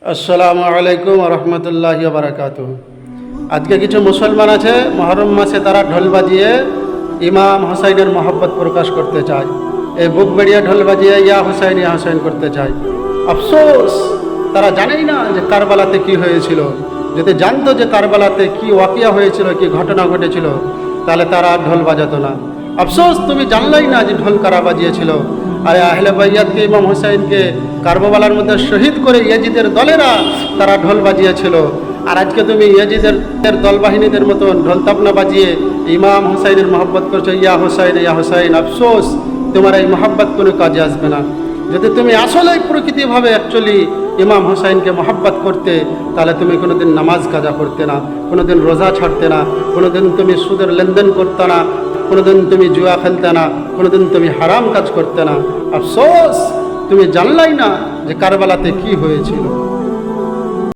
আসসালামু আলাইকুম রহমতুল্লাহি বারাকাতুহু। আজকে কিছু মুসলমান আছে মহরম মাসে তারা ঢোল বাজিয়ে ইমাম হুসাইনের মহব্বত প্রকাশ করতে চায়। এই বুক বেড়িয়ে ঢোল বাজিয়ে ইয়া হুসাইন করতে চায়। আফসোস, তারা জানেই না যে কারবালাতে কি হয়েছিল। যদি জানতো যে কারবালাতে কি ওয়াকিয়া হয়েছিল, কি ঘটনা ঘটেছিল, তাহলে তারা আর ঢোল বাজাতো না। আফসোস, তুমি জানলাই না যে ঢোল কারা বাজিয়েছিল। আর আহলে বাইয়াতকে ইমাম হুসাইনকে কারবালার মধ্যে শহীদ করে ইয়াজিদের দলেরা তারা ঢোল বাজিয়েছিল। আর আজকে তুমি ইয়াজিদের দল বাহিনীদের মতন ঢোল তাবলা বাজিয়ে ইমাম হুসাইনের মহব্বত করছো, ইয়া হুসাইন। আফসোস, তোমার এই মহব্বত কোনো কাজে আসবে না। যদি তুমি আসলেই প্রকৃতিভাবে অ্যাকচুয়ালি ইমাম হুসাইনকে মহব্বত করতে, তাহলে তুমি কোনোদিন নামাজ কাজা করতে না, কোনোদিন রোজা ছাড়তে না, কোনোদিন তুমি সুদের লেনদেন করতে না, কোনোদিন তুমি জুয়া খেলতে না, কোনোদিন তুমি হারাম কাজ করতে না। আফসোস, তুমি জানলাই না যে কারবালাতে কি হয়েছিল।